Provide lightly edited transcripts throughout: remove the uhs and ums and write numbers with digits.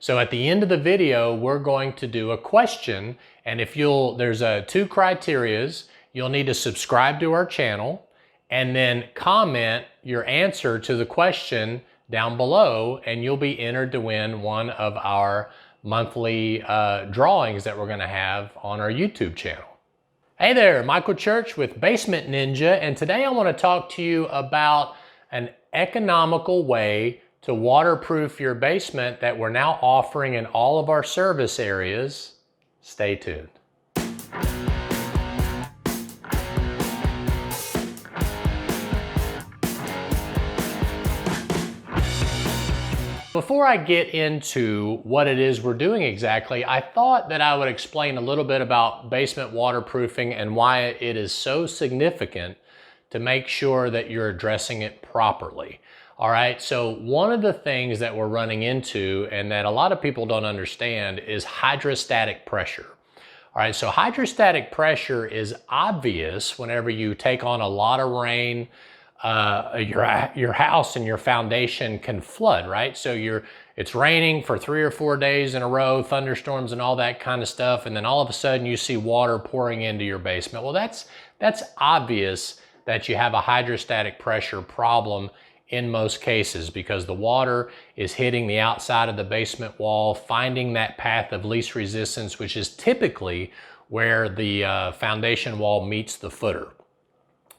So at the end of the video, we're going to do a question, and there's two criterias. You'll need to subscribe to our channel and then comment your answer to the question down below, and you'll be entered to win one of our monthly drawings that we're gonna have on our YouTube channel. Hey there, Michael Church with Basement Ninja, and today I want to talk to you about an economical way to waterproof your basement that we're now offering in all of our service areas. Stay tuned. Before I get into what it is we're doing exactly, I thought that I would explain a little bit about basement waterproofing and why it is so significant to make sure that you're addressing it properly. All right, so one of the things that we're running into and that a lot of people don't understand is hydrostatic pressure. All right, so hydrostatic pressure is obvious whenever you take on a lot of rain. Your house and your foundation can flood, right? So it's raining for 3 or 4 days in a row, thunderstorms and all that kind of stuff, and then all of a sudden you see water pouring into your basement. Well, that's obvious that you have a hydrostatic pressure problem in most cases, because the water is hitting the outside of the basement wall, finding that path of least resistance, which is typically where the foundation wall meets the footer.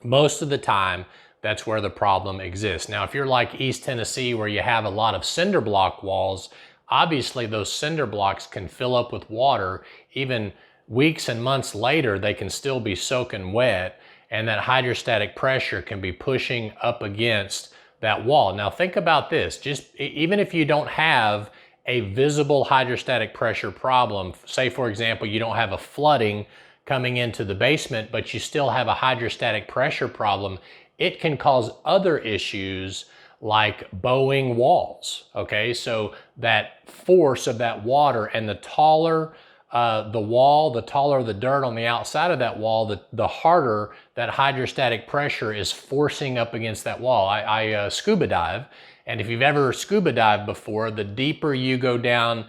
Most of the time, that's where the problem exists. Now, if you're like East Tennessee, where you have a lot of cinder block walls, obviously those cinder blocks can fill up with water. Even weeks and months later, they can still be soaking wet, and that hydrostatic pressure can be pushing up against that wall. Now think about this, even if you don't have a visible hydrostatic pressure problem, say for example, you don't have a flooding coming into the basement, but you still have a hydrostatic pressure problem, it can cause other issues like bowing walls, okay? So that force of that water, and the taller the wall, the taller the dirt on the outside of that wall, the harder that hydrostatic pressure is forcing up against that wall. I scuba dive, and if you've ever scuba dived before, the deeper you go down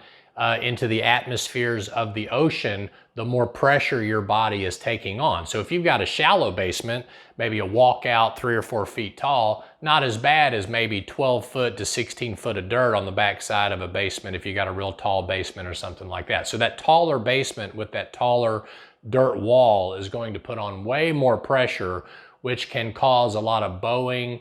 into the atmospheres of the ocean, the more pressure your body is taking on. So if you've got a shallow basement, maybe a walkout 3 or 4 feet tall, not as bad as maybe 12 foot to 16 foot of dirt on the backside of a basement if you got a real tall basement or something like that. So that taller basement with that taller dirt wall is going to put on way more pressure, which can cause a lot of bowing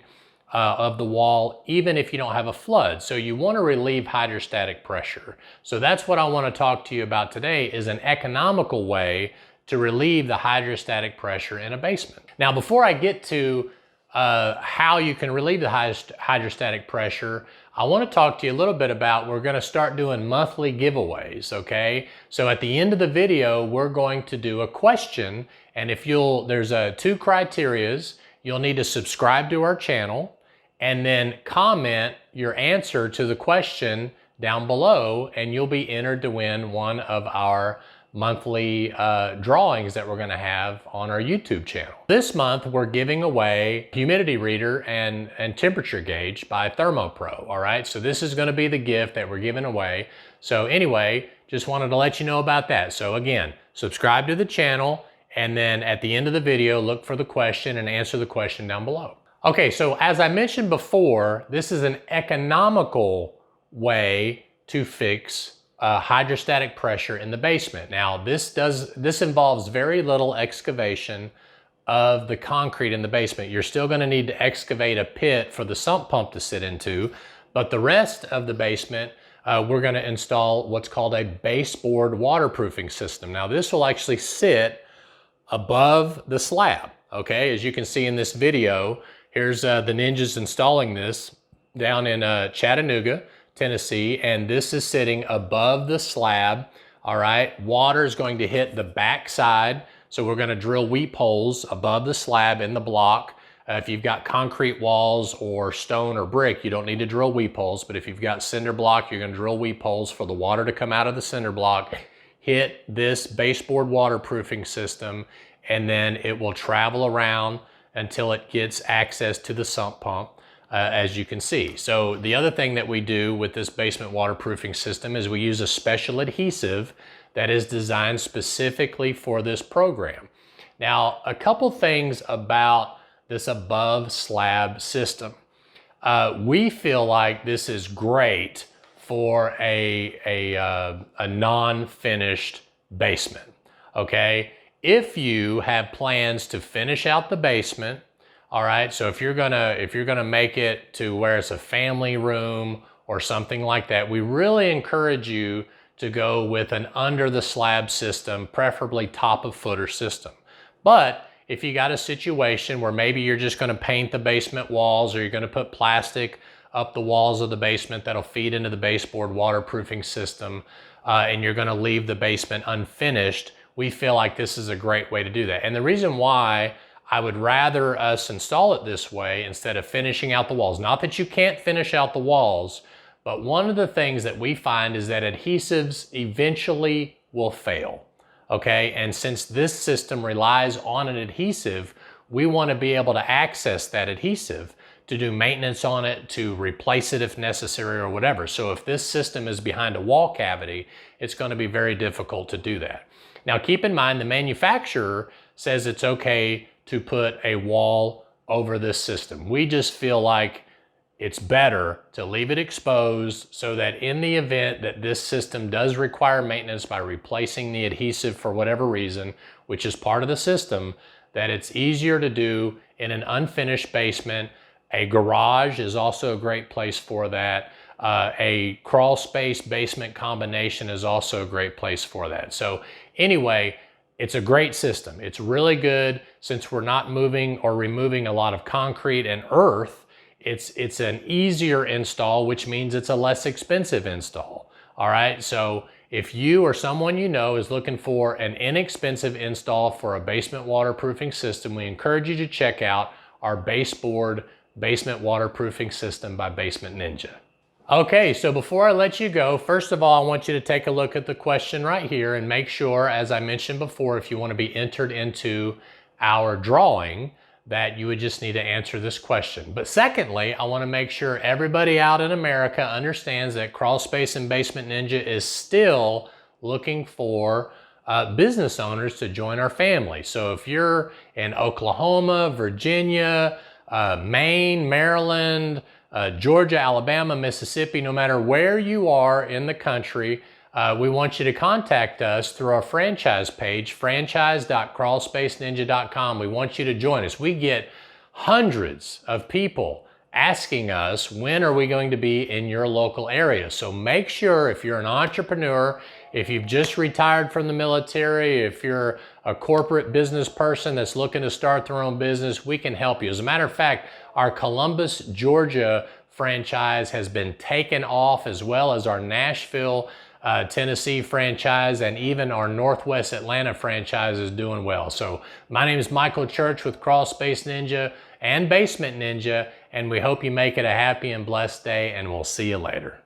of the wall, even if you don't have a flood. So you want to relieve hydrostatic pressure. So that's what I want to talk to you about today, is an economical way to relieve the hydrostatic pressure in a basement. Now, before I get to how you can relieve the hydrostatic pressure, I want to talk to you a little bit about, we're going to start doing monthly giveaways, okay? So at the end of the video, we're going to do a question, and there's two criterias. You'll need to subscribe to our channel and then comment your answer to the question down below, and you'll be entered to win one of our monthly drawings that we're gonna have on our YouTube channel. This month, we're giving away humidity reader and temperature gauge by ThermoPro, all right? So this is gonna be the gift that we're giving away. So anyway, just wanted to let you know about that. So again, subscribe to the channel, and then at the end of the video, look for the question and answer the question down below. Okay, so as I mentioned before, this is an economical way to fix hydrostatic pressure in the basement. Now, this involves very little excavation of the concrete in the basement. You're still gonna need to excavate a pit for the sump pump to sit into, but the rest of the basement, we're gonna install what's called a baseboard waterproofing system. Now, this will actually sit above the slab, okay? As you can see in this video, here's the ninjas installing this down in Chattanooga, Tennessee, and this is sitting above the slab, all right? Water is going to hit the back side, so we're gonna drill weep holes above the slab in the block. If you've got concrete walls or stone or brick, you don't need to drill weep holes, but if you've got cinder block, you're gonna drill weep holes for the water to come out of the cinder block, hit this baseboard waterproofing system, and then it will travel around until it gets access to the sump pump. as you can see. So the other thing that we do with this basement waterproofing system is we use a special adhesive that is designed specifically for this program. Now, a couple things about this above slab system. We feel like this is great for a non-finished basement, okay? If you have plans to finish out the basement, all right, so if you're gonna make it to where it's a family room or something like that, we really encourage you to go with an under the slab system, preferably top of footer system. But if you got a situation where maybe you're just gonna paint the basement walls, or you're gonna put plastic up the walls of the basement that'll feed into the baseboard waterproofing system, and you're gonna leave the basement unfinished, we feel like this is a great way to do that. And the reason why I would rather us install it this way instead of finishing out the walls, not that you can't finish out the walls, but one of the things that we find is that adhesives eventually will fail, okay? And since this system relies on an adhesive, we want to be able to access that adhesive to do maintenance on it, to replace it if necessary or whatever. So if this system is behind a wall cavity, it's going to be very difficult to do that. Now keep in mind, the manufacturer says it's okay to put a wall over this system. We just feel like it's better to leave it exposed so that in the event that this system does require maintenance by replacing the adhesive for whatever reason, which is part of the system, that it's easier to do in an unfinished basement. A garage is also a great place for that. A crawl space basement combination is also a great place for that. So anyway, it's a great system. It's really good since we're not moving or removing a lot of concrete and earth. It's an easier install, which means it's a less expensive install. All right, so if you or someone you know is looking for an inexpensive install for a basement waterproofing system, we encourage you to check out our baseboard basement waterproofing system by Basement Ninja. Okay, so before I let you go, first of all, I want you to take a look at the question right here and make sure, as I mentioned before, if you want to be entered into our drawing, that you would just need to answer this question. But secondly, I want to make sure everybody out in America understands that Crawl Space and Basement Ninja is still looking for business owners to join our family. So if you're in Oklahoma, Virginia, Maine, Maryland, Georgia, Alabama, Mississippi, no matter where you are in the country, we want you to contact us through our franchise page, franchise.crawlspaceninja.com. We want you to join us. We get hundreds of people asking us, when are we going to be in your local area? So make sure, if you're an entrepreneur, if you've just retired from the military, if you're a corporate business person that's looking to start their own business, we can help you. As a matter of fact, our Columbus, Georgia franchise has been taken off, as well as our Nashville, Tennessee franchise, and even our Northwest Atlanta franchise is doing well. So my name is Michael Church with Crawl Space Ninja and Basement Ninja, and we hope you make it a happy and blessed day, and we'll see you later.